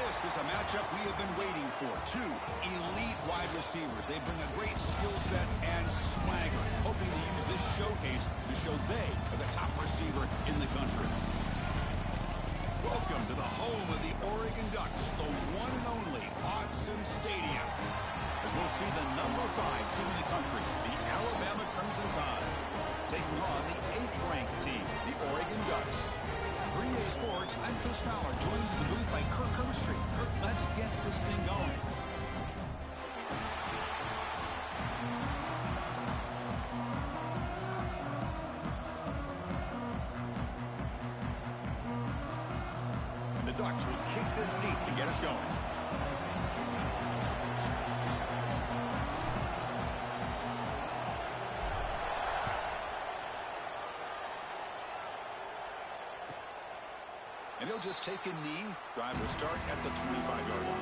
This is a matchup we have been waiting for. Two elite wide receivers. They bring a great skill set and swagger, hoping to use this showcase to show they are the top receiver in the country. Welcome to the home of the Oregon Ducks, the one and only Autzen Stadium, as we'll see the number 5 team in the country, the Alabama Crimson Tide, taking on the 8th-ranked team, the Oregon Ducks. 3A Sports, I'm Chris Fowler, joined in the booth by Kirk Herbstreit. Kirk, let's get this thing going. And the Ducks will kick this deep to get us going. And he'll just take a knee. Drive will start at the 25-yard line.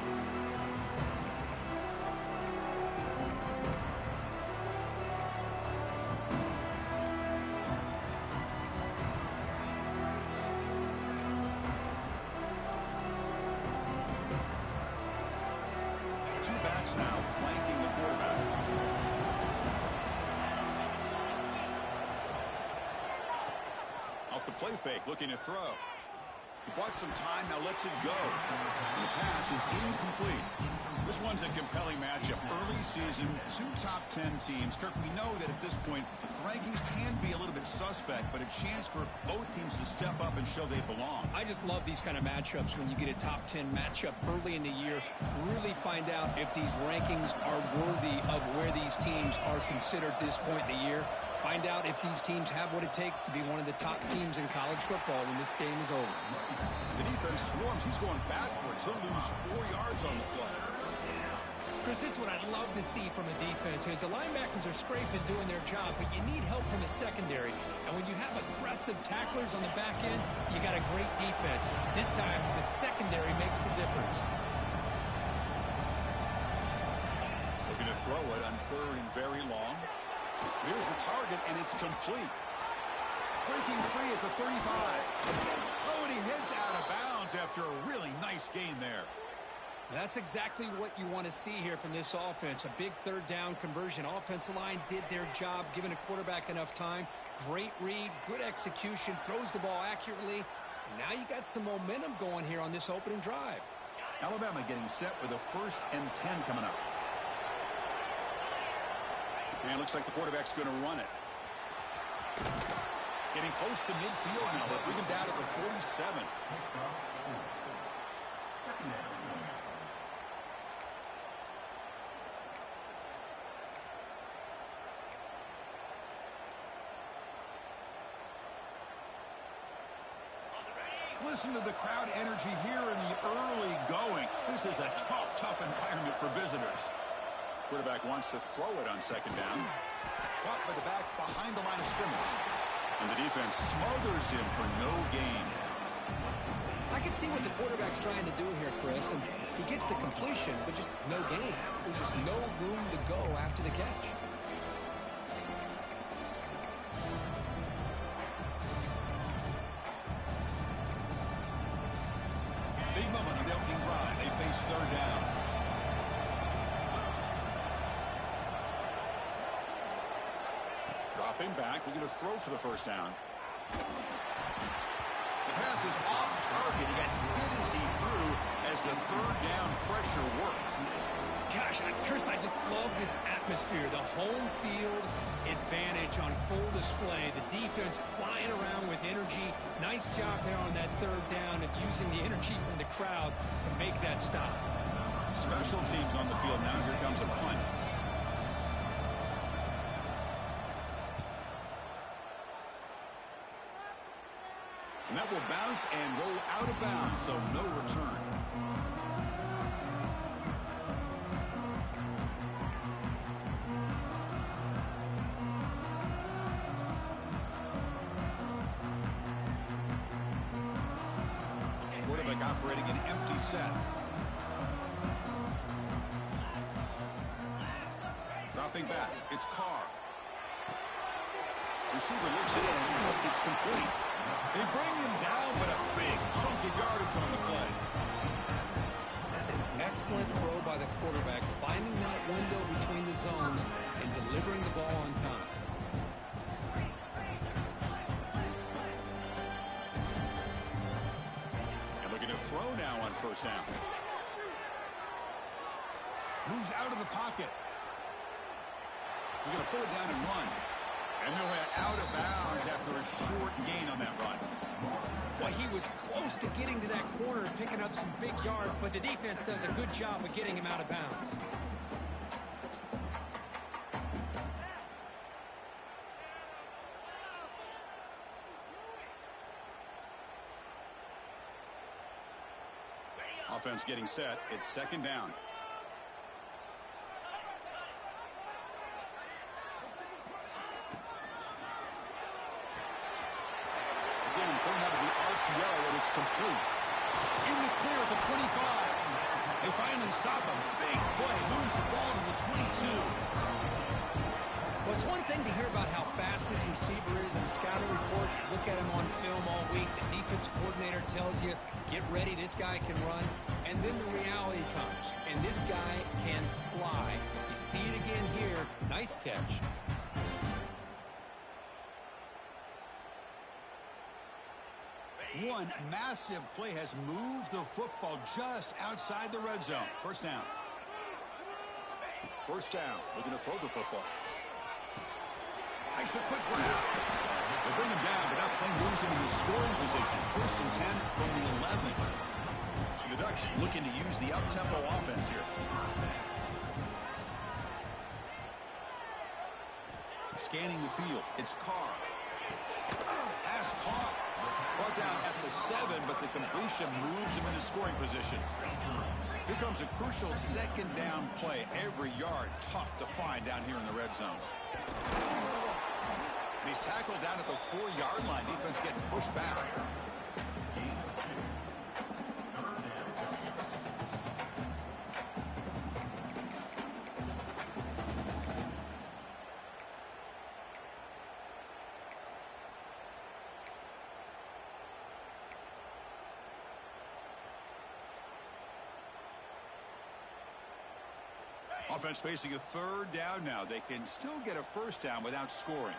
Two backs now flanking the quarterback. Off the play fake, looking to throw. He bought some time, now lets it go. And the pass is incomplete. This one's a compelling matchup. Early season, 2 top 10 teams. Kirk, we know that at this point, the rankings can be a little bit suspect, but a chance for both teams to step up and show they belong. I just love these kind of matchups when you get a top 10 matchup early in the year. Really find out if these rankings are worthy of where these teams are considered at this point in the year. Find out if these teams have what it takes to be one of the top teams in college football when this game is over. The defense swarms. He's going backwards. He'll lose 4 yards on the play. Chris, this is what I'd love to see from a defense. Is the linebackers are scraping, doing their job, but you need help from the secondary. And when you have aggressive tacklers on the back end, you got a great defense. This time, the secondary makes the difference. Looking to throw it on 3rd and very long. Here's the target, and it's complete. Breaking free at the 35. Oh, and he heads out of bounds after a really nice gain there. That's exactly what you want to see here from this offense. A big 3rd down conversion. Offensive line did their job, giving a quarterback enough time. Great read, good execution, throws the ball accurately. And now you got some momentum going here on this opening drive. Alabama getting set with a 1st and 10 coming up. And it looks like the quarterback's going to run it. Getting close to midfield now. They'll bring him down to the 47. Listen to the crowd energy here in the early going. This is a tough environment for visitors. Quarterback wants to throw it on 2nd down. Caught by the back behind the line of scrimmage. And the defense smothers him for no gain. I can see what the quarterback's trying to do here, Chris. And he gets the completion, but just no gain. There's just no room to go after the catch. Big moment on the opening drive. They face 3rd down. Dropping back, looking to throw for the 1st down. The pass is off target. He got hit as he threw as the 3rd down pressure works. Gosh, Chris, I just love this atmosphere. The home field advantage on full display. The defense flying around with energy. Nice job there on that 3rd down of using the energy from the crowd to make that stop. Special teams on the field now. Here comes a punt. And that will bounce and roll out of bounds, so no return. Quarterback operating an empty set. Dropping back, it's Carr. Receiver looks it in, it's complete. They bring him down, but a big chunk of yardage on the play. That's an excellent throw by the quarterback, finding that window between the zones and delivering the ball on time. And looking to throw now on first down. Moves out of the pocket. He's going to pull it down and run. And he'll head out of bounds after a short gain on that run. Well, he was close to getting to that corner and picking up some big yards, but the defense does a good job of getting him out of bounds. Offense getting set. It's second down. Again, thrown out of the RPO, and it's complete. In the clear at the 25. They finally stop him. Big play. Moves the ball to the 22. Well, it's one thing to hear about how fast this receiver is in the scouting report. You look at him on film all week. The defense coordinator tells you, get ready, this guy can run. And then the reality comes, and this guy can fly. You see it again here. Nice catch. One massive play has moved the football just outside the red zone. First down. First down. Looking to throw the football. Makes a quick run out. They bring him down, but that play moves him into scoring position. First and 10 from the 11. And the Ducks looking to use the up-tempo offense here. Scanning the field. It's Carr. Pass caught. Brought down at the 7, but the completion moves him into scoring position. Here comes a crucial second down play. Every yard tough to find down here in the red zone. And he's tackled down at the 4-yard line. Defense getting pushed back. Offense facing a third down now. They can still get a first down without scoring.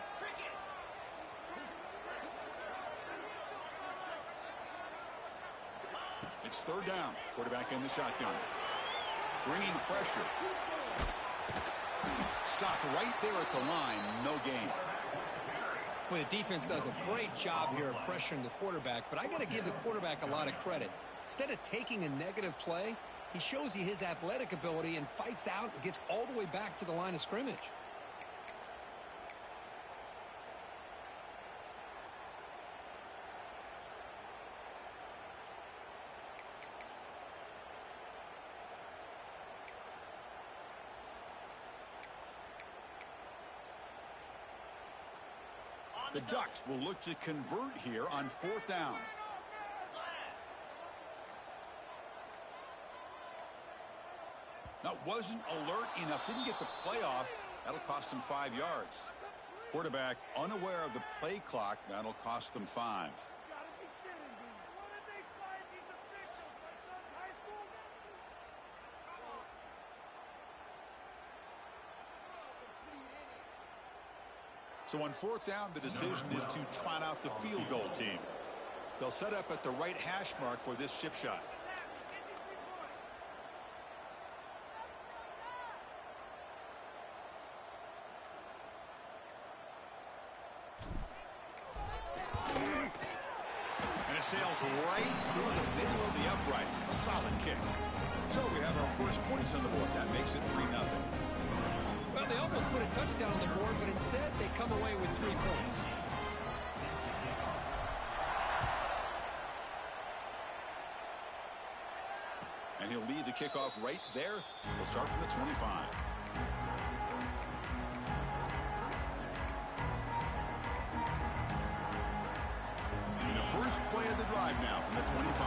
It's third down. Quarterback in the shotgun. Bringing pressure. Stop right there at the line. No gain. Well, the defense does a great job here of pressuring the quarterback, but I got to give the quarterback a lot of credit. Instead of taking a negative play, he shows you his athletic ability and fights out and gets all the way back to the line of scrimmage. The Ducks will look to convert here on fourth down. That wasn't alert enough. Didn't get the play off. That'll cost him 5 yards. Quarterback unaware of the play clock. That'll cost them 5. So on fourth down, the decision is to trot out the field goal team. They'll set up at the right hash mark for this chip shot. And it sails right through the middle of the uprights. A solid kick. So we have our first points on the board. That makes it 3-0. Well, they almost put a touchdown on the board, but instead they come away with 3 points. And he'll lead the kickoff right there. He'll start from the 25. And the first play of the drive now from the 25.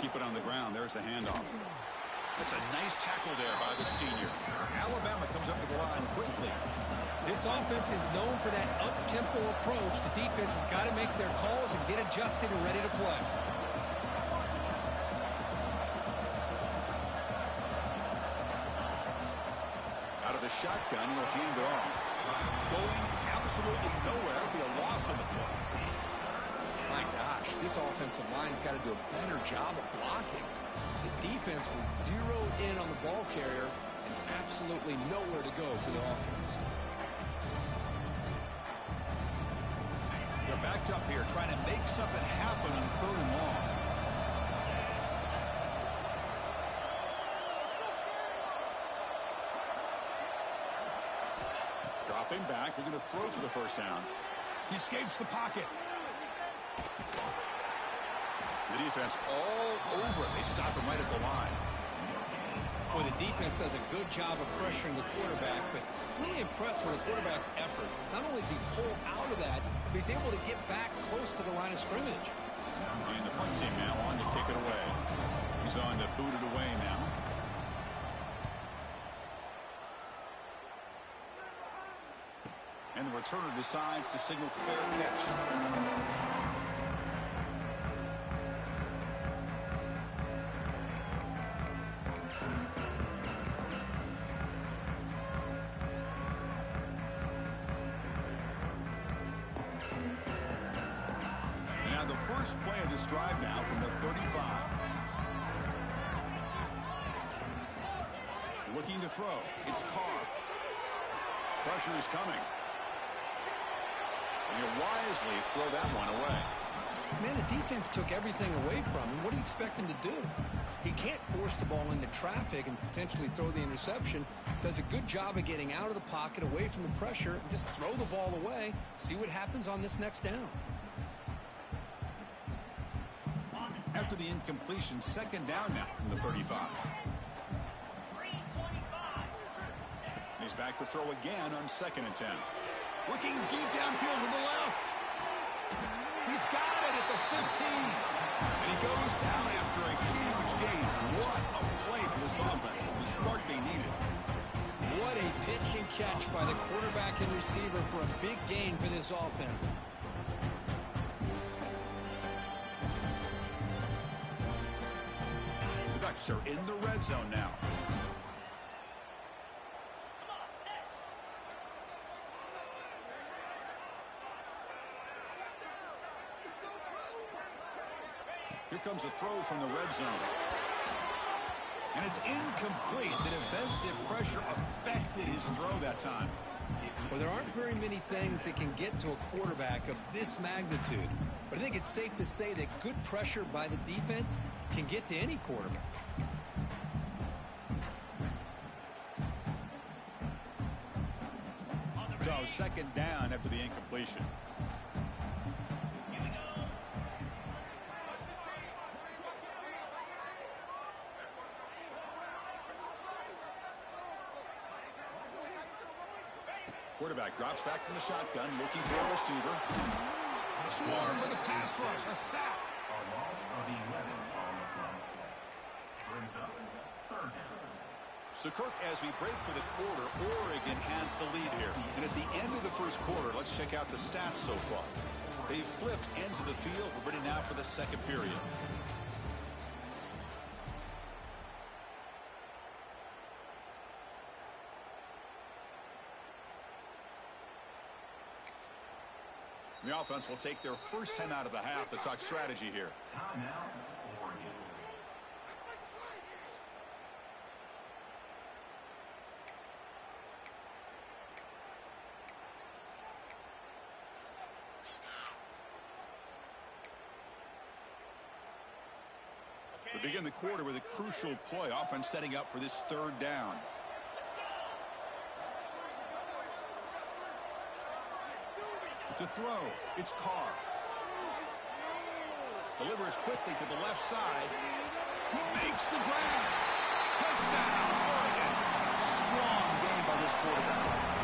Keep it on the ground. There's the handoff. That's a nice tackle there by the senior. Alabama comes up to the line quickly. This offense is known for that up-tempo approach. The defense has got to make their calls and get adjusted and ready to play. Out of the shotgun, he'll hand it off. Going absolutely nowhere. It'll be a loss on the play. My gosh, this offensive line's got to do a better job of blocking. The defense was zeroed in on the ball carrier and absolutely nowhere to go for the offense. They're backed up here trying to make something happen on 3rd and long. Dropping back, they're going to throw for the first down. He escapes the pocket. The defense all over it. They stop him right at the line. Well, the defense does a good job of pressuring the quarterback, but really impressed with the quarterback's effort. Not only does he pull out of that, but he's able to get back close to the line of scrimmage. And the punt team now on to kick it away. He's on to boot it away now. And the returner decides to signal fair catch. First play of this drive now from the 35. Looking to throw. It's Carr. Pressure is coming. And he'll wisely throw that one away. Man, the defense took everything away from him. What do you expect him to do? He can't force the ball into traffic and potentially throw the interception. Does a good job of getting out of the pocket, away from the pressure, and just throw the ball away. See what happens on this next down. After the incompletion, 2nd down now from the 35. He's back to throw again on 2nd and 10. Looking deep downfield to the left. He's got it at the 15. And he goes down after a huge gain. What a play for this offense. The spark they needed. What a pitch and catch by the quarterback and receiver for a big gain for this offense. Are in the red zone now. Here comes a throw from the red zone. And it's incomplete. The defensive pressure affected his throw that time. Well, there aren't very many things that can get to a quarterback of this magnitude. But I think it's safe to say that good pressure by the defense can get to any quarterback. So 2nd down after the incompletion. Quarterback drops back from the shotgun, looking for a receiver. Swarm with a pass rush, a sack. So, Kirk, as we break for the quarter, Oregon has the lead here. And at the end of the first quarter, let's check out the stats so far. They've flipped ends of the field. We're ready now for the 2nd period. The offense will take their first 10 out of the half to talk strategy here. We begin the quarter with a crucial play. Offense setting up for this 3rd down. To throw, it's Carr. Delivers quickly to the left side. He makes the grab. Touchdown, Oregon. Strong game by this quarterback.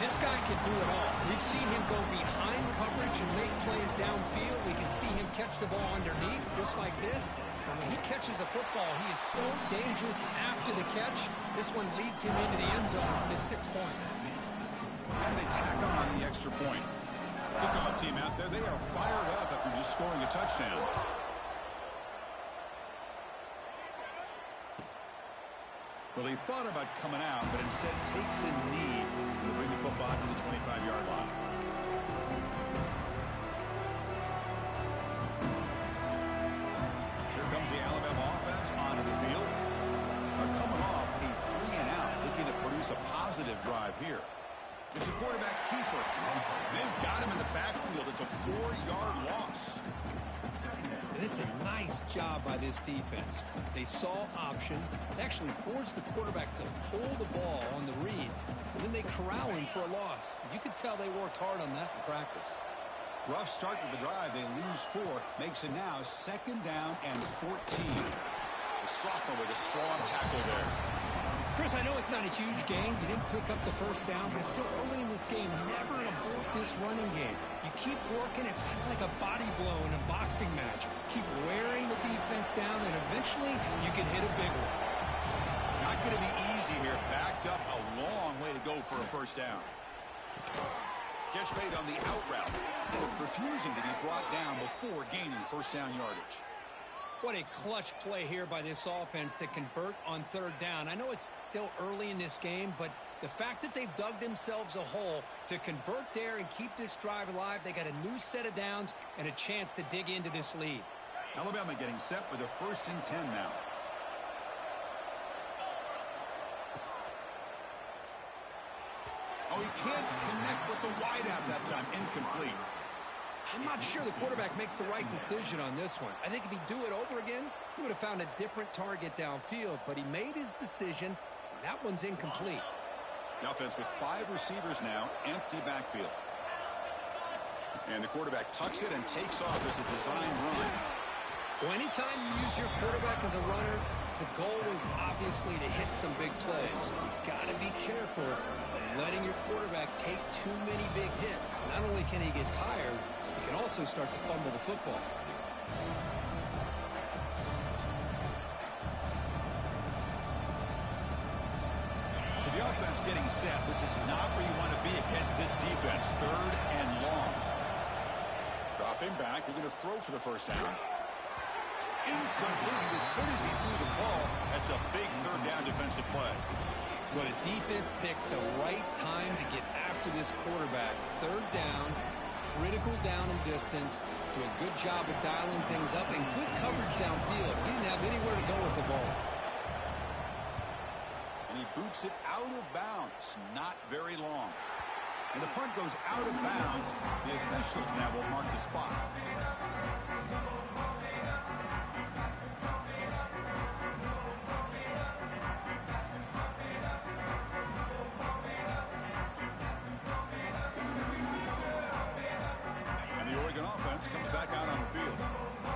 This guy can do it all. We've seen him go behind coverage and make plays downfield. We can see him catch the ball underneath just like this. And when he catches a football, he is so dangerous after the catch. This one leads him into the end zone for the 6 points. And they tack on the extra point. Kickoff team out there, they are fired up after just scoring a touchdown. Well, he thought about coming out, but instead takes a knee to bring the football to the 25-yard line. Here comes the Alabama offense onto the field. Are coming off a 3-and-out, looking to produce a positive drive here. It's a quarterback keeper. They've got him in the backfield. It's a 4-yard loss. And it's a nice job by this defense. They saw option, actually forced the quarterback to pull the ball on the read, and then they corral him for a loss. You could tell they worked hard on that in practice. Rough start to the drive. They lose 4. Makes it now 2nd down and 14. The sophomore with a strong tackle there. Chris, I know it's not a huge gain. You didn't pick up the first down, but it's still early in this game. Never abort this running game. You keep working. It's kind of like a body blow in a boxing match. Keep wearing the defense down, and eventually you can hit a big one. Not going to be easy here. Backed up a long way to go for a first down. Catch made on the out route. Refusing to be brought down before gaining first down yardage. What a clutch play here by this offense to convert on 3rd down. I know it's still early in this game, but the fact that they've dug themselves a hole to convert there and keep this drive alive, they got a new set of downs and a chance to dig into this lead. Alabama getting set with a 1st and 10 now. Oh, he can't connect with the wideout that time. Incomplete. I'm not sure the quarterback makes the right decision on this one. I think if he'd do it over again, he would have found a different target downfield, but he made his decision, and that one's incomplete. The offense with 5 receivers now, empty backfield. And the quarterback tucks it and takes off as a design run. Well, anytime you use your quarterback as a runner, the goal is obviously to hit some big plays. You got to be careful of letting your quarterback take too many big hits. Not only can he get tired, he can also start to fumble the football. So the offense getting set. This is not where you want to be against this defense. 3rd and long. Dropping back. They're going to throw for the first down. Incomplete. As good as he threw the ball, that's a big 3rd down defensive play. Well, the defense picks the right time to get after this quarterback. 3rd down. Critical down and distance. Do a good job of dialing things up and good coverage downfield. He didn't have anywhere to go with the ball. And he boots it out of bounds. Not very long. And the punt goes out of bounds. The officials now will mark the spot. Comes back out on the field.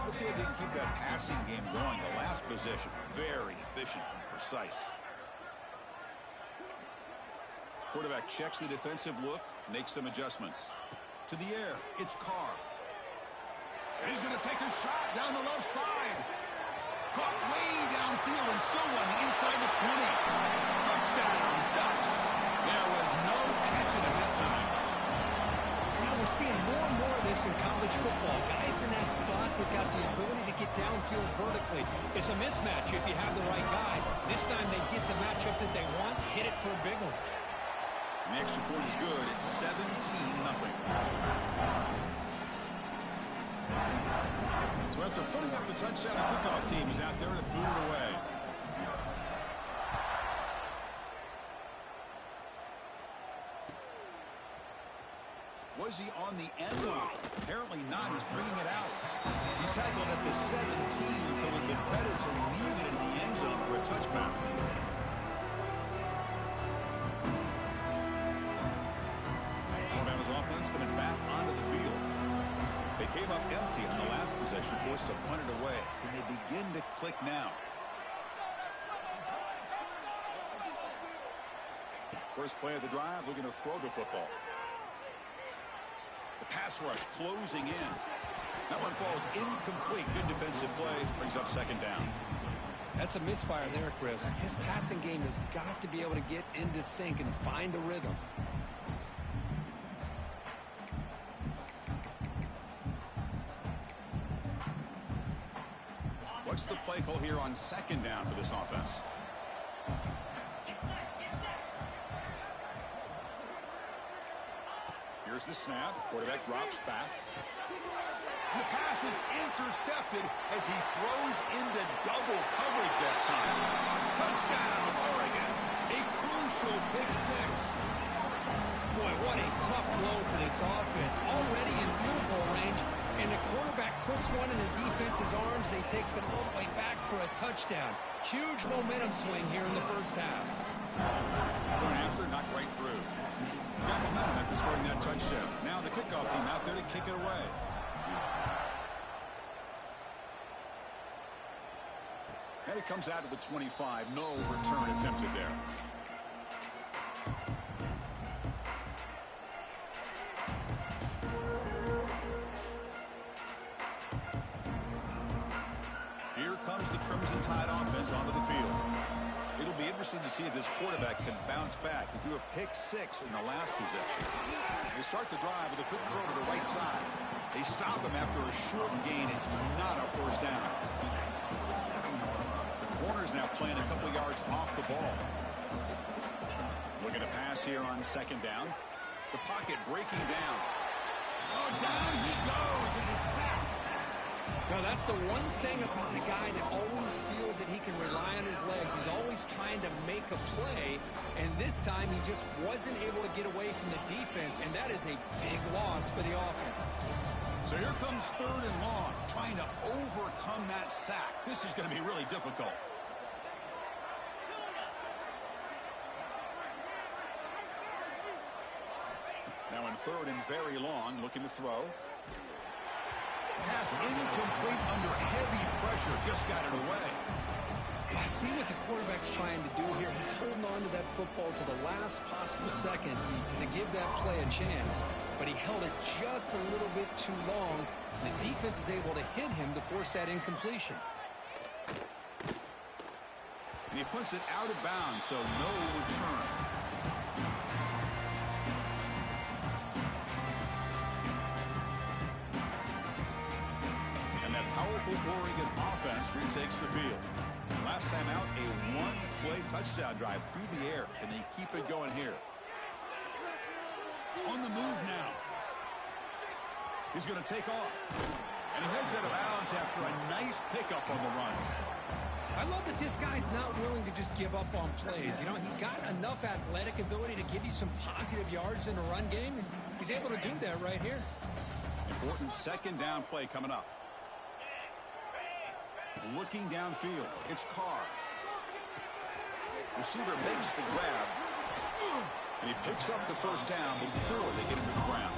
Let's see if they can keep that passing game going. The last possession, very efficient and precise. Quarterback checks the defensive look, makes some adjustments. To the air, it's Carr. And he's going to take a shot down the left side. Caught way downfield and still one inside the 20. Touchdown, Ducks. There was no catching at that time. We're seeing more and more of this in college football. Guys in that slot that got the ability to get downfield vertically. It's a mismatch if you have the right guy. This time they get the matchup that they want, hit it for a big one. And the extra point is good. It's 17-0. So after putting up the touchdown, the kickoff team is out there to boot it away. Was he on the end line? Apparently not. He's bringing it out. He's tackled at the 17, so it would have been better to leave it in the end zone for a touchback. Alabama's offense coming back onto the field. They came up empty on the last possession, forced to punt it away. Can they begin to click now? First play of the drive, looking to throw the football. The pass rush closing in. That one falls incomplete. Good defensive play. Brings up 2nd down. That's a misfire there, Chris. His passing game has got to be able to get into sync and find a rhythm. the play call here on second down for this offense? Here's the snap. Quarterback drops back. The pass is intercepted as he throws into double coverage that time. Touchdown, Oregon. A crucial pick six. Boy, what a tough blow for this offense. Already in field goal range, and the quarterback puts one in the defense's arms, and he takes it all the way back for a touchdown. Huge momentum swing here in the first half. Going after, not right through. Got momentum after scoring that touchdown. Now the kickoff team out there to kick it away. And it comes out of the 25. No return attempted there. Here comes the Crimson Tide offense onto the field. It'll be interesting to see if this quarterback can bounce back. He threw a pick six in the last possession. They start the drive with a quick throw to the right side. They stop him after a short gain. It's not a first down. The corner's now playing a couple yards off the ball. Looking to pass here on second down. The pocket breaking down. Oh, down he goes. It's a sack. Now, that's the one thing about a guy that always feels that he can rely on his legs. He's always trying to make a play, and this time he just wasn't able to get away from the defense, and that is a big loss for the offense. So here comes third and long, trying to overcome that sack. This is going to be really difficult. Now in third and very long, looking to throw. Pass incomplete under heavy pressure, just got it away. I see what the quarterback's trying to do here. He's holding on to that football to the last possible second to give that play a chance, but he held it just a little bit too long. The defense is able to hit him to force that incompletion. And he puts it out of bounds, so no return. Powerful Oregon offense retakes the field. Last time out, a one-play touchdown drive through the air. Can they keep it going here? On the move now. He's going to take off. And he heads out of bounds after a nice pickup on the run. I love that this guy's not willing to just give up on plays. You know, he's got enough athletic ability to give you some positive yards in the run game, and he's able to do that right here. Important second down play coming up. Looking downfield, it's Carr. Receiver makes the grab, and he picks up the first down before they get him to the ground.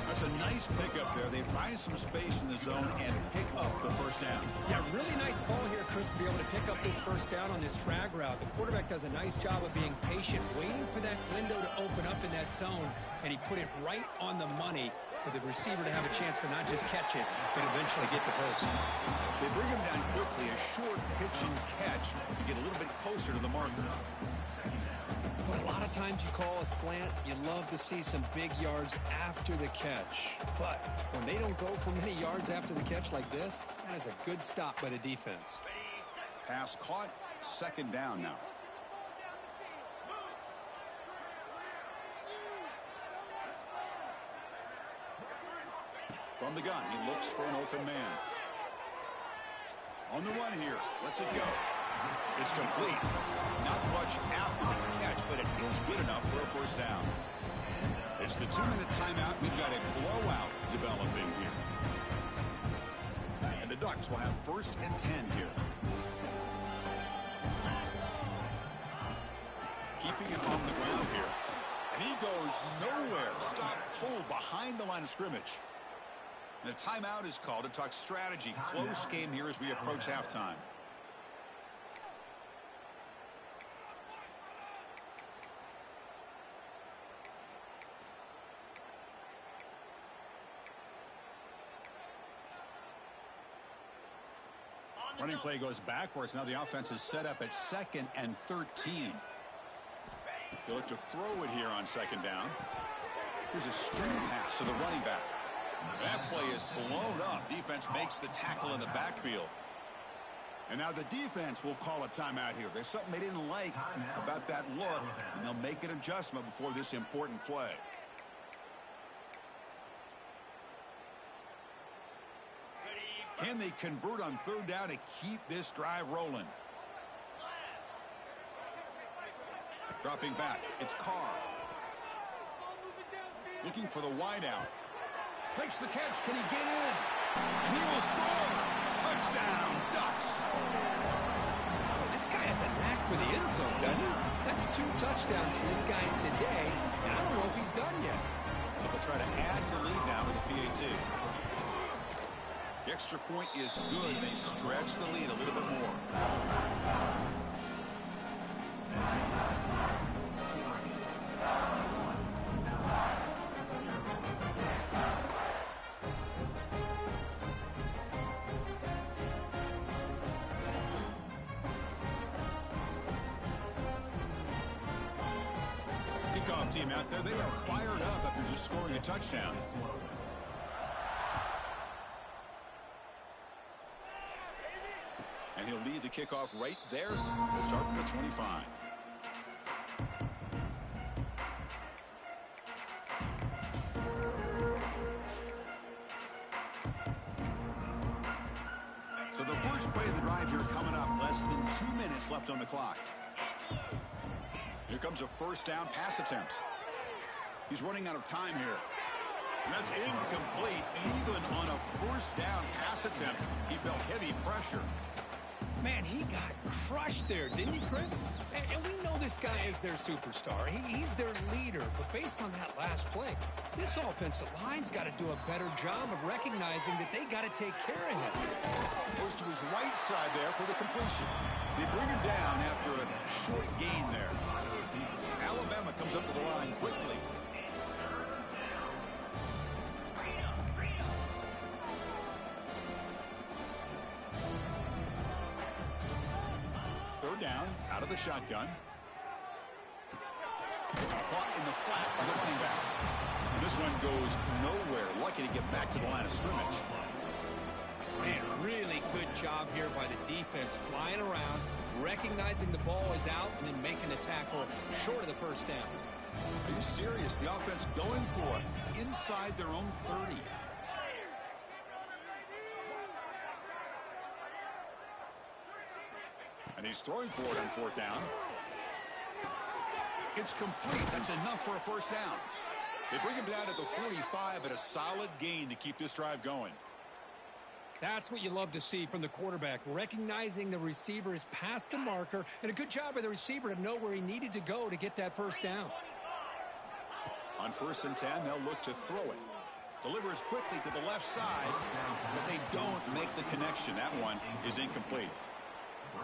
That's a nice pickup there. They find some space in the zone and pick up the first down. Yeah, really nice call here, Chris, to be able to pick up this first down on this drag route. The quarterback does a nice job of being patient, waiting for that window to open up in that zone, and he put it right on the money for the receiver to have a chance to not just catch it, but eventually get the first. They bring him down quickly, a short pitch and catch to get a little bit closer to the marker. But a lot of times you call a slant, you love to see some big yards after the catch. But when they don't go for many yards after the catch like this, that is a good stop by the defense. Pass caught, second down now. From the gun, he looks for an open man. On the run here, lets it go. It's complete. Not much after the catch, but it is good enough for a first down. It's the 2-minute timeout. We've got a blowout developing here. And the Ducks will have first and 10 here. Keeping it on the ground here. And he goes nowhere. Stop, pull behind the line of scrimmage. And a timeout is called to talk strategy. Close game here as we approach halftime. Running play goes backwards. Now the offense is set up at 2nd and 13. They look to throw it here on second down. Here's a screen pass to the running back. That play is blown up. Defense makes the tackle in the backfield. And now the defense will call a timeout here. There's something they didn't like about that look, and they'll make an adjustment before this important play. Can they convert on third down to keep this drive rolling? Dropping back, it's Carr. Looking for the wideout. Makes the catch. Can he get in? And he will score. Touchdown, Ducks. Oh, this guy has a knack for the end zone, doesn't he? That's 2 touchdowns for this guy today, and I don't know if he's done yet. They'll try to add the lead now with the PAT. The extra point is good. They stretch the lead a little bit more. Kickoff team out there. They are fired up after just scoring a touchdown. And he'll lead the kickoff right there. They'll start from the 25. So the first play of the drive here coming up. Less than 2 minutes left on the clock. Here comes a first down pass attempt. He's running out of time here. And that's incomplete. Even on a first down pass attempt, he felt heavy pressure. Man, he got crushed there, didn't he, Chris? And we know this guy is their superstar. He's their leader. But based on that last play, this offensive line's got to do a better job of recognizing that they got to take care of him. Goes to his right side there for the completion. They bring him down after a short gain there. Alabama comes up to the line quickly. Third down, out of the shotgun. Caught in the flat by the running back. And this one goes nowhere. Lucky to get back to the line of scrimmage. Man, really good job here by the defense, flying around, recognizing the ball is out, and then making the tackle short of the first down. Are you serious? The offense going for it inside their own 30. And he's throwing for it on fourth down. It's complete. That's enough for a first down. They bring him down at the 45, but a solid gain to keep this drive going. That's what you love to see from the quarterback, recognizing the receiver is past the marker, and a good job by the receiver to know where he needed to go to get that first down. On 1st and 10, they'll look to throw it. Delivers quickly to the left side, but they don't make the connection. That one is incomplete.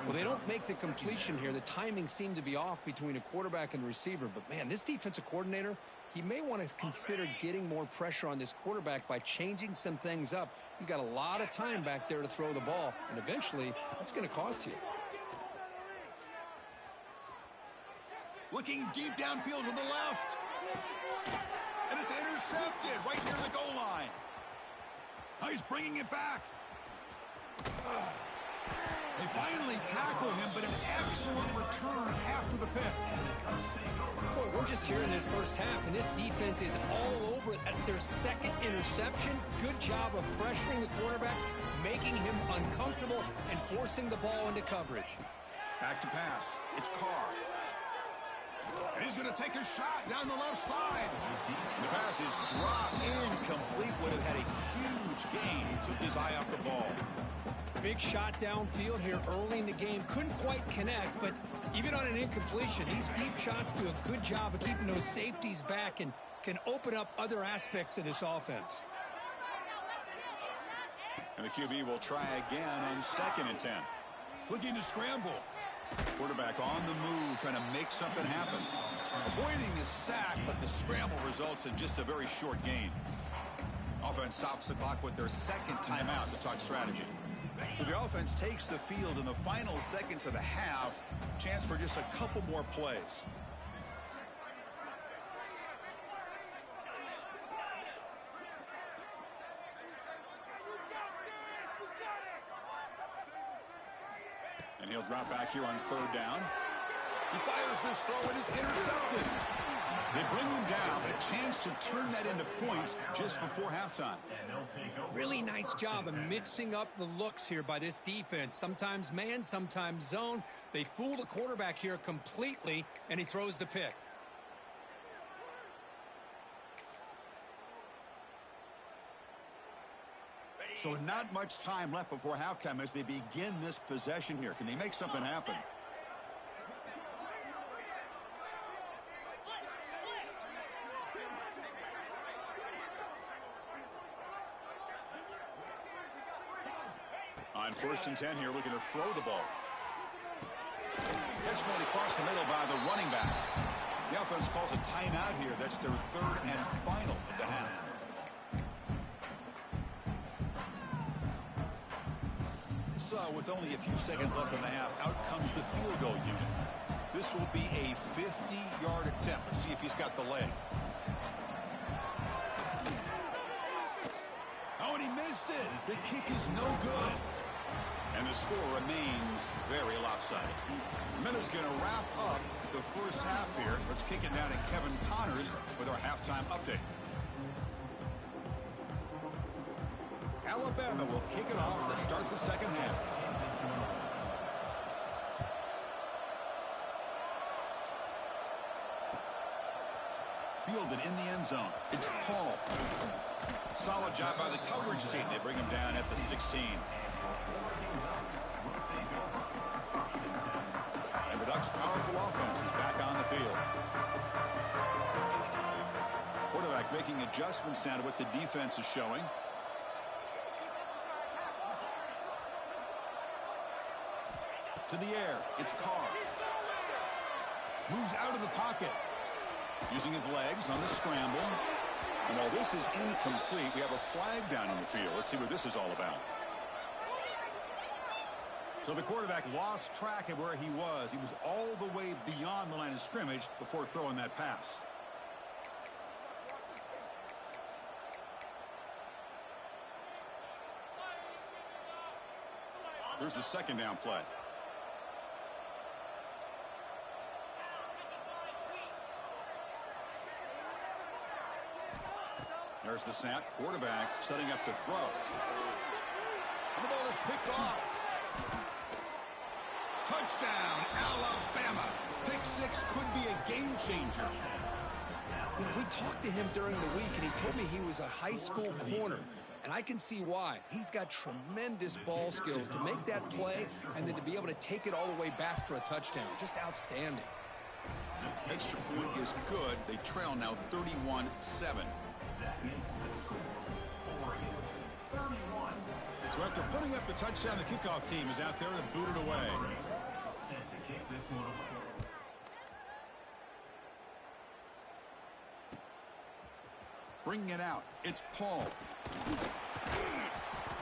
Well, they don't make the completion here. The timing seemed to be off between a quarterback and receiver. But, man, this defensive coordinator, he may want to consider getting more pressure on this quarterback by changing some things up. He's got a lot of time back there to throw the ball, and eventually that's going to cost you. Looking deep downfield to the left. And it's intercepted right near the goal line. Now he's bringing it back. They finally tackle him, but an excellent return after the pick. Boy, we're just here in this first half, and this defense is all over it. That's their second interception. Good job of pressuring the quarterback, making him uncomfortable, and forcing the ball into coverage. Back to pass. It's Carr. And he's going to take a shot down the left side. And the pass is dropped. Incomplete. Would have had a huge gain. Took his eye off the ball. Big shot downfield here early in the game. Couldn't quite connect, but even on an incompletion, these deep shots do a good job of keeping those safeties back and can open up other aspects of this offense. And the QB will try again on 2nd and 10. Looking to scramble. Quarterback on the move, trying to make something happen. Avoiding the sack, but the scramble results in just a very short gain. Offense stops the clock with their 2nd timeout to talk strategy. So the offense takes the field in the final seconds of the half. Chance for just a couple more plays. And he'll drop back here on third down. He fires this throw and is intercepted. They bring him down, a chance to turn that into points just before halftime. Really nice job of mixing up the looks here by this defense. Sometimes man, sometimes zone. They fool the quarterback here completely, and he throws the pick. So not much time left before halftime as they begin this possession here. Can they make something happen? On 1st and 10 here, looking to throw the ball. Catch made across the middle by the running back. The offense calls a timeout here. That's their third and final of the half. So with only a few seconds left in the half, out comes the field goal unit. This will be a 50-yard attempt. Let's see if he's got the leg. Oh, and he missed it. The kick is no good. And the score remains very lopsided. Miller's going to wrap up the first half here. Let's kick it down to Kevin Connors with our halftime update. Alabama will kick it off to start the second half. Fielded in the end zone. It's Paul. Solid job by the coverage team. They bring him down at the 16. And the Ducks' powerful offense is back on the field. Quarterback making adjustments down to what the defense is showing. To the air, it's Carr. Moves out of the pocket. Using his legs on the scramble. And while this is incomplete, we have a flag down on the field. Let's see what this is all about. So the quarterback lost track of where he was. He was all the way beyond the line of scrimmage before throwing that pass. Here's the second down play. There's the snap. Quarterback setting up to throw. And the ball is picked off. Touchdown, Alabama. Pick six could be a game changer. You know, we talked to him during the week, and he told me he was a high school corner. And I can see why. He's got tremendous ball skills to make that play and then to be able to take it all the way back for a touchdown. Just outstanding. Extra point is good. They trail now 31-7. So after putting up the touchdown, the kickoff team is out there to boot it away. Bringing it out, it's Paul.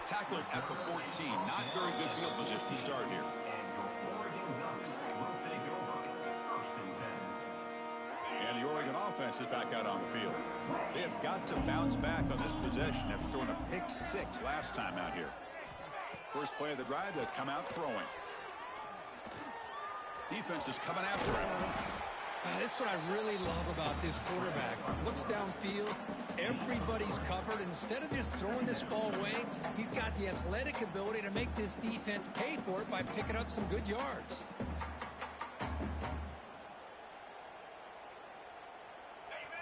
Tackled at the 14. Not very good field position to start here. And the Oregon offense is back out on the field. They have got to bounce back on this possession after throwing a pick six last time out here. First play of the drive, they'll come out throwing. Defense is coming after him. That's what I really love about this quarterback. Looks downfield, everybody's covered. Instead of just throwing this ball away, he's got the athletic ability to make this defense pay for it by picking up some good yards.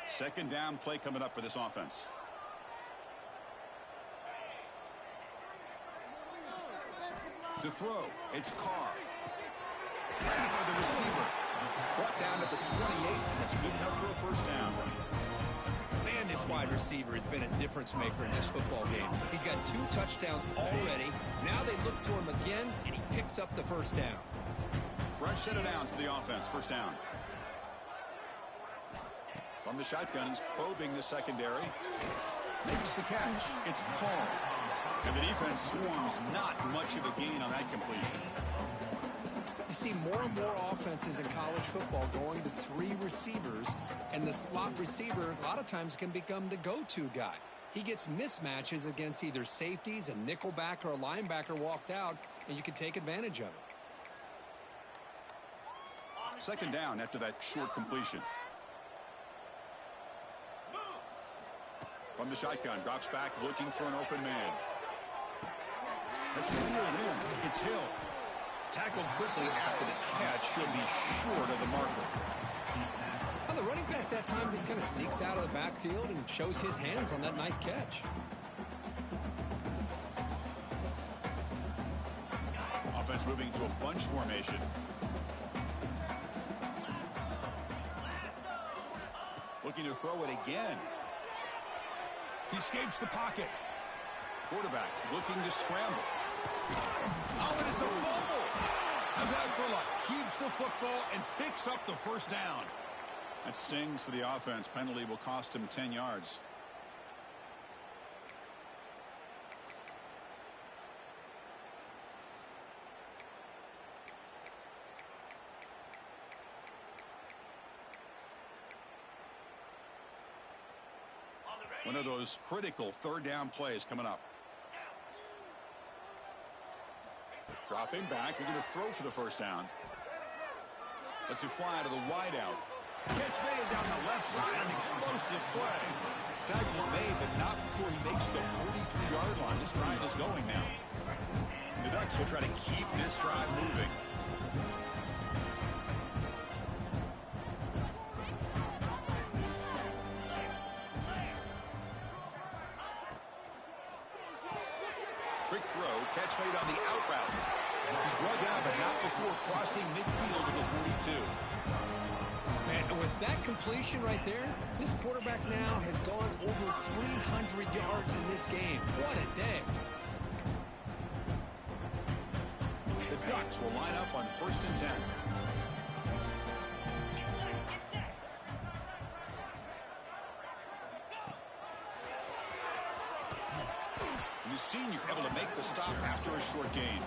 Second down play coming up for this offense. To throw, it's Carr. Right by the receiver. Brought down at the 28, and that's good enough for a first down. Man, this wide receiver has been a difference maker in this football game. He's got 2 touchdowns already. Now they look to him again, and he picks up the first down. Fresh set of downs for the offense. First down. From the shotgun, he's probing the secondary. Makes the catch. It's Paul. And the defense swarms not much of a gain on that completion. You see more and more offenses in college football going to 3 receivers, and the slot receiver a lot of times can become the go-to guy. He gets mismatches against either safeties, a nickelback, or a linebacker walked out, and you can take advantage of it. Second down after that short completion. From the shotgun, drops back looking for an open man. That's reeled in. It's Hill. Tackled quickly after the catch. Should be short of the marker. Well, the running back that time just kind of sneaks out of the backfield and shows his hands on that nice catch. Offense moving to a bunch formation. Looking to throw it again. He escapes the pocket. Quarterback looking to scramble. Oh, and it's a fumble. How's that for luck? Keeps the football and picks up the first down. That stings for the offense. Penalty will cost him 10 yards. One of those critical third down plays coming up. Dropping back. They're going to throw for the first down. Lets it fly to the wideout. Catch made down the left side. An explosive play. Tackle's made, but not before he makes the 43-yard line. This drive is going now. The Ducks will try to keep this drive moving. Quick throw, catch made on the out route. He's brought down, but not before crossing midfield of the 42. And with that completion right there, this quarterback now has gone over 300 yards in this game. What a day. The Ducks will line up on 1st and 10. The senior able to make the stop after a short gain.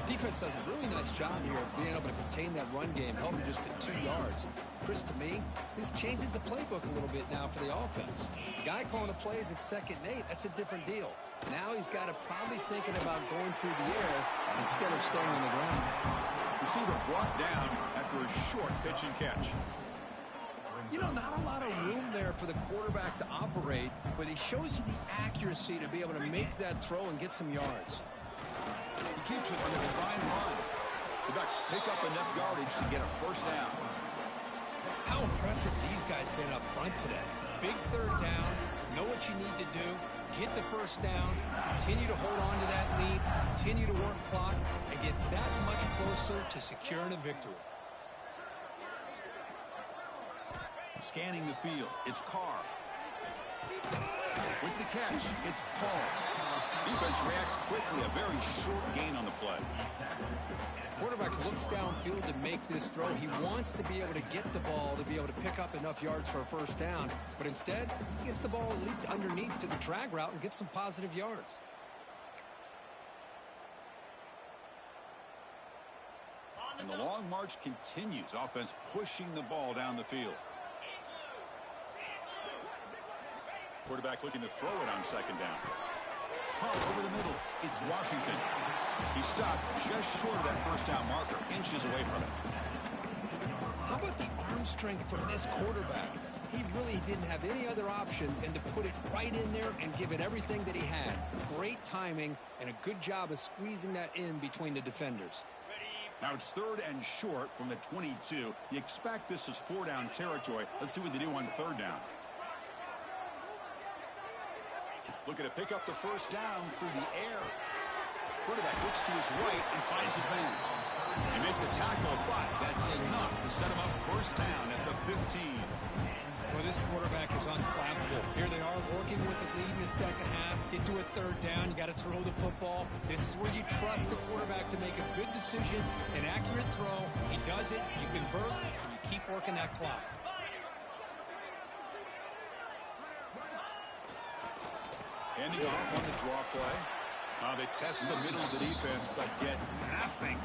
Defense does a really nice job here of being able to contain that run game, helping just get 2 yards. Chris, to me, this changes the playbook a little bit now for the offense. The guy calling the plays at 2nd and 8, that's a different deal. Now he's got to probably thinking about going through the air instead of staying on the ground. Receiver brought down after a short pitch and catch. You know, not a lot of room there for the quarterback to operate, but he shows you the accuracy to be able to make that throw and get some yards. He keeps it on the design run. The Ducks pick up enough yardage to get a first down. How impressive these guys been up front today. Big third down, know what you need to do, get the first down, continue to hold on to that lead, continue to work clock, and get that much closer to securing a victory. Scanning the field, it's Carr. With the catch, it's Paul. Defense reacts quickly, a very short gain on the play. Quarterback looks downfield to make this throw. He wants to be able to get the ball to be able to pick up enough yards for a first down, but instead, he gets the ball at least underneath to the drag route and gets some positive yards. And the long march continues. Offense pushing the ball down the field. Quarterback looking to throw it on 2nd down. Pump over the middle. It's Washington. He's stopped just short of that first down marker, inches away from it. How about the arm strength from this quarterback? He really didn't have any other option than to put it right in there and give it everything that he had. Great timing and a good job of squeezing that in between the defenders. Now it's 3rd and short from the 22. You expect this is 4-down territory. Let's see what they do on 3rd down. Looking to pick up the first down through the air. Quarterback looks to his right and finds his man. They make the tackle, but that's enough to set him up first down at the 15. Well, this quarterback is unflappable. Here they are working with the lead in the second half. Get to a 3rd down. You got to throw the football. This is where you trust the quarterback to make a good decision, an accurate throw. He does it. You convert, and you keep working that clock. Handing off on the draw play. They test the middle of the defense, but get nothing.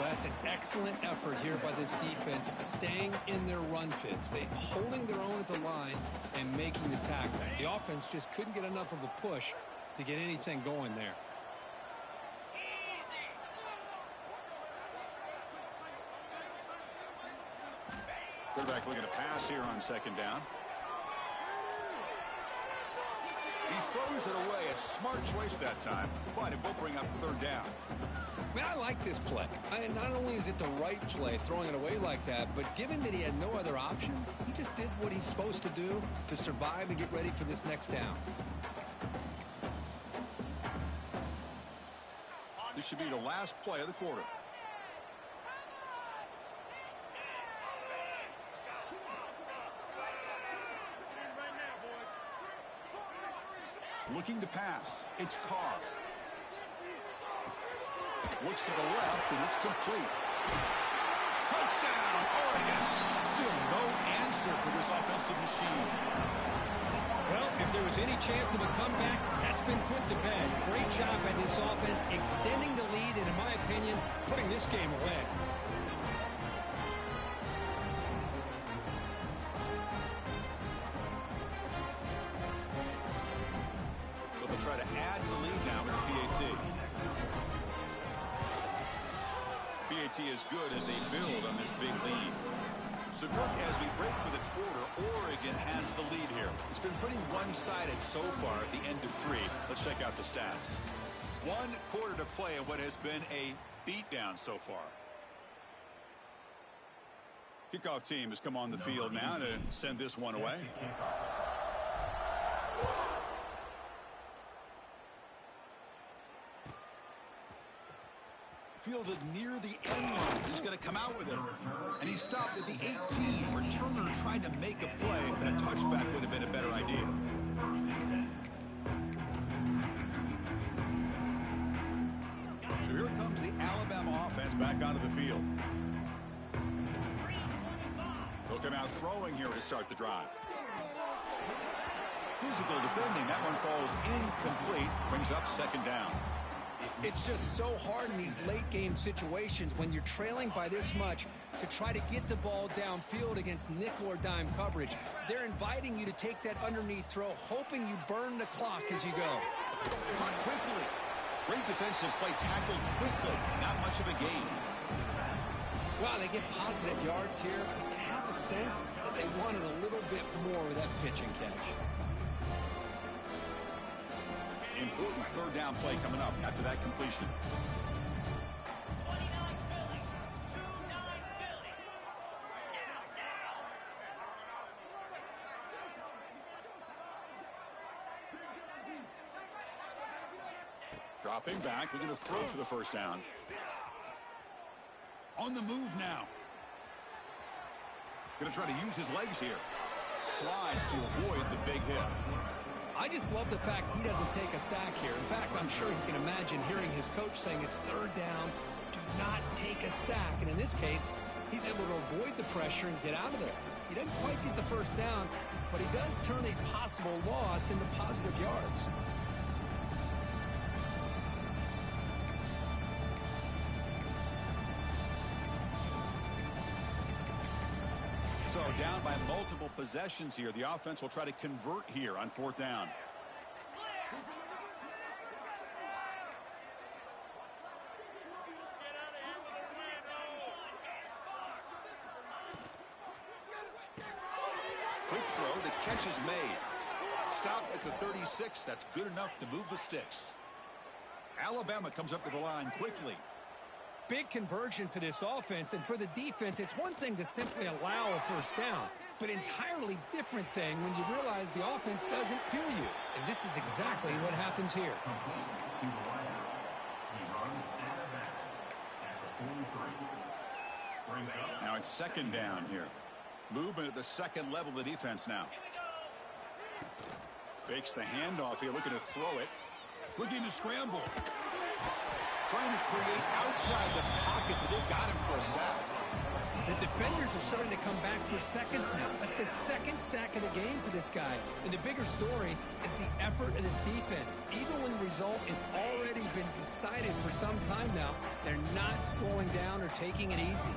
That's an excellent effort here by this defense, staying in their run fits. They holding their own at the line and making the tackle. The offense just couldn't get enough of a push to get anything going there. Quarterback looking to pass here on second down. He throws it away. A smart choice that time, but it will bring up third down. Man, I like this play. Not only is it the right play, throwing it away like that, but given that he had no other option, he just did what he's supposed to do to survive and get ready for this next down. This should be the last play of the quarter. Looking to pass. It's Carr. Looks to the left, and it's complete. Touchdown, Oregon. Still no answer for this offensive machine. Well, if there was any chance of a comeback, that's been put to bed. Great job by this offense extending the lead and, in my opinion, putting this game away. So they'll try to add to the lead now with the PAT. PAT is good as they build on this big lead. So, Kirk, as we break for the quarter, Oregon has the lead here. It's been pretty one-sided so far at the end of 3. Let's check out the stats. 1 quarter to play in what has been a beatdown so far. Kickoff team has come on the field now to send this one away. Fielded near the end line. He's going to come out with it. And he stopped at the 18. Returner trying to make a play, but a touchback would have been a better idea. So here comes the Alabama offense back onto the field. They'll come out throwing here to start the drive. Physical defending. That one falls incomplete. Brings up second down. It's just so hard in these late-game situations when you're trailing by this much to try to get the ball downfield against nickel or dime coverage. They're inviting you to take that underneath throw, hoping you burn the clock as you go. Caught quickly. Great defensive play, tackled quickly. Not much of a gain. Wow, they get positive yards here. I have a sense that they wanted a little bit more with that pitch and catch. Important third down play coming up after that completion. Dropping back, looking to throw for the first down. On the move now. Going to try to use his legs here. Slides to avoid the big hit. I just love the fact he doesn't take a sack here. In fact, I'm sure he can imagine hearing his coach saying it's third down, do not take a sack. And in this case, he's able to avoid the pressure and get out of there. He doesn't quite get the first down, but he does turn a possible loss into positive yards. So down by multiple possessions here. The offense will try to convert here on fourth down. Quick throw. The catch is made. Stopped at the 36. That's good enough to move the sticks. Alabama comes up to the line quickly. Big conversion for this offense, and for the defense, it's one thing to simply allow a first down, but entirely different thing when you realize the offense doesn't feel you. And this is exactly what happens here. Now it's second down here. Movement at the second level of the defense now. Fakes the handoff here, looking to throw it. Looking to scramble. Trying to create outside the pocket, but they've got him for a sack. The defenders are starting to come back for seconds now. That's the second sack of the game for this guy. And the bigger story is the effort of this defense. Even when the result has already been decided for some time now, they're not slowing down or taking it easy.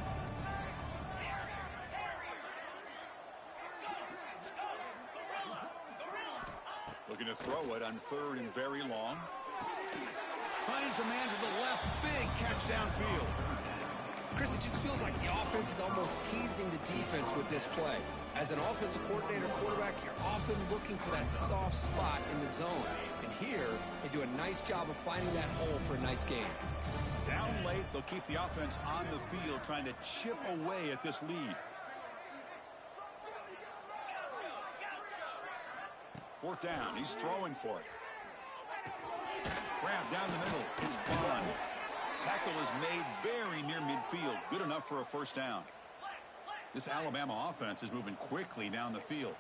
Looking to throw it on third and very long. Finds a man to the left. Big catch downfield. Chris, it just feels like the offense is almost teasing the defense with this play. As an offensive coordinator, quarterback, you're often looking for that soft spot in the zone. And here, they do a nice job of finding that hole for a nice game. Down late, they'll keep the offense on the field, trying to chip away at this lead. Fourth down, he's throwing for it. Grab down the middle, it's Bond. Tackle is made very near midfield, good enough for a first down. This Alabama offense is moving quickly down the field.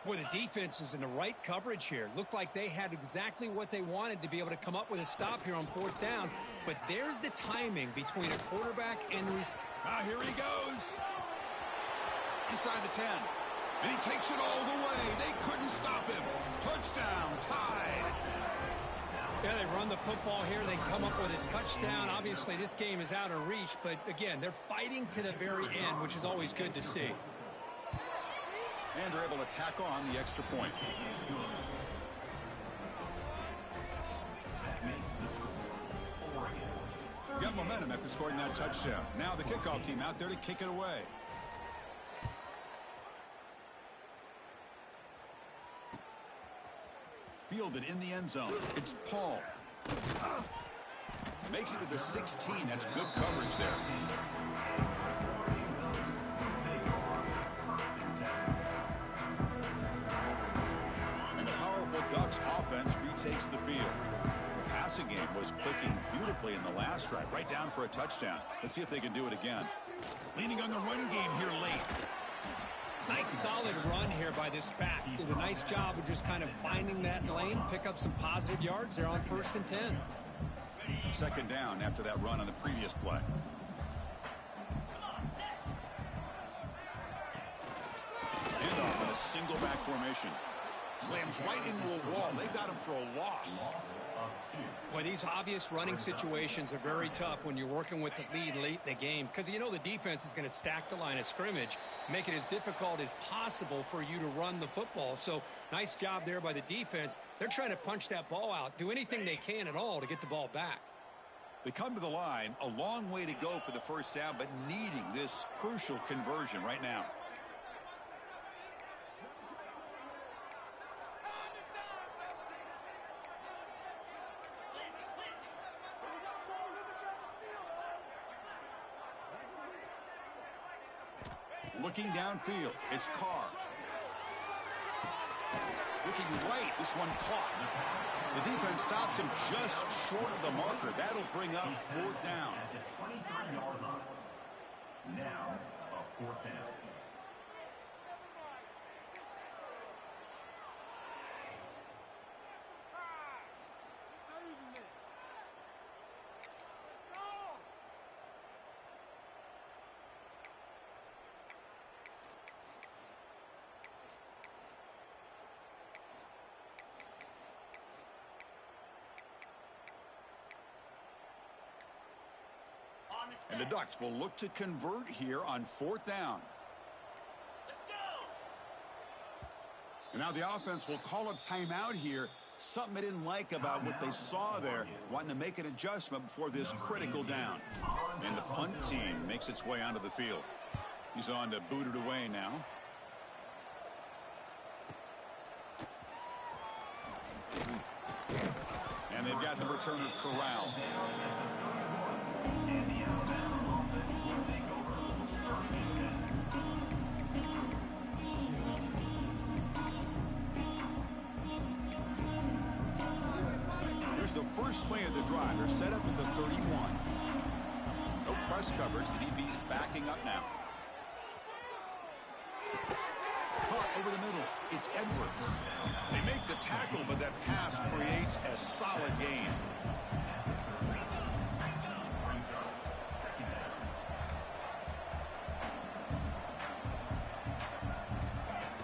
Boy, the defense is in the right coverage here. Looked like they had exactly what they wanted to be able to come up with a stop here on fourth down. But there's the timing between a quarterback and the receiver. Ah, here he goes. Inside the 10. And he takes it all the way. They couldn't stop him. Touchdown, tied. Yeah, they run the football here. They come up with a touchdown. Obviously, this game is out of reach. But, again, they're fighting to the very end, which is always good to see. And they're able to tack on the extra point. Got momentum after scoring that touchdown. Now the kickoff team out there to kick it away. Fielded in the end zone. It's Paul. Makes it to the 16. That's good coverage there. And the powerful Ducks offense retakes the field. The passing game was clicking beautifully in the last drive, right down for a touchdown. Let's see if they can do it again. Leaning on the run game here late. Nice solid run here by this back. Did a nice job of just kind of finding that lane, pick up some positive yards there on 1st and 10. Second down after that run on the previous play. Handoff in a single back formation. Slams right into a wall. They got him for a loss. Boy, these obvious running situations are very tough when you're working with the lead late in the game because you know the defense is going to stack the line of scrimmage, make it as difficult as possible for you to run the football. So nice job there by the defense. They're trying to punch that ball out, do anything they can at all to get the ball back. They come to the line, a long way to go for the first down, but needing this crucial conversion right now. Looking downfield, it's Carr. Looking right, this one caught. The defense stops him just short of the marker. That'll bring up fourth down. Now, a fourth down. And the Ducks will look to convert here on fourth down. Let's go. And now the offense will call a timeout here. Something they didn't like about what they saw there, wanting to make an adjustment before this critical down. And the punt team makes its way onto the field. He's on to boot it away now. And they've got the returner corralled. Here's the first play of the drive. They're set up at the 31. No press coverage. The DB's backing up now. Caught over the middle. It's Edwards. They make the tackle, but that pass creates a solid gain.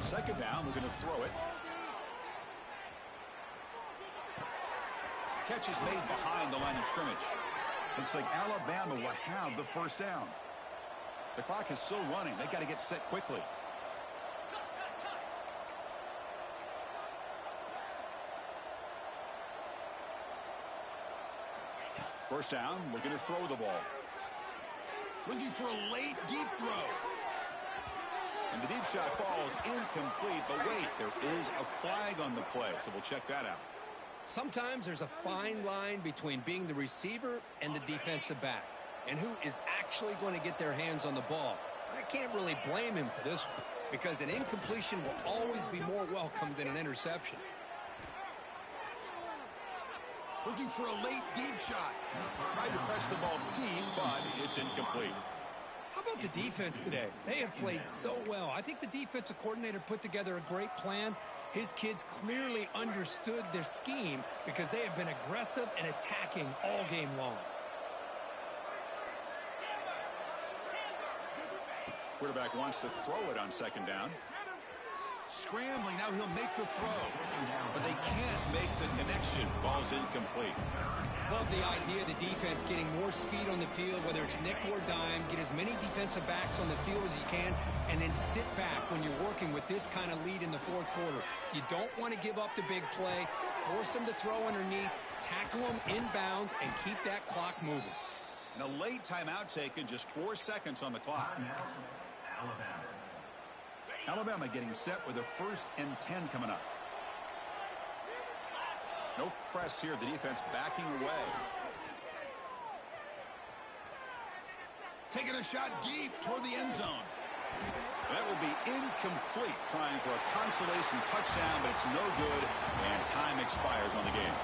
Second down, we're going to throw it. Catch is made behind the line of scrimmage. Looks like Alabama will have the first down. The clock is still running. They got to get set quickly. First down, we're going to throw the ball. Looking for a late deep throw. And the deep shot falls incomplete, but wait, there is a flag on the play, so we'll check that out. Sometimes there's a fine line between being the receiver and the defensive back, and who is actually going to get their hands on the ball. I can't really blame him for this one, because an incompletion will always be more welcome than an interception. Looking for a late deep shot. Tried to press the ball deep, but it's incomplete. How about the defense today? They have played so well. I think the defensive coordinator put together a great plan. His kids clearly understood their scheme because they have been aggressive and attacking all game long. Quarterback wants to throw it on second down. Scrambling, now he'll make the throw. But they can't make the connection. Ball's incomplete. Love the idea of the defense getting more speed on the field, whether it's nickel or dime. Get as many defensive backs on the field as you can, and then sit back when you're working with this kind of lead in the fourth quarter. You don't want to give up the big play. Force them to throw underneath, tackle them inbounds, and keep that clock moving. And a late timeout taken, just 4 seconds on the clock. Alabama getting set with a 1st and 10 coming up. No press here. The defense backing away. Taking a shot deep toward the end zone. That will be incomplete. Trying for a consolation touchdown, but it's no good, and time expires on the game.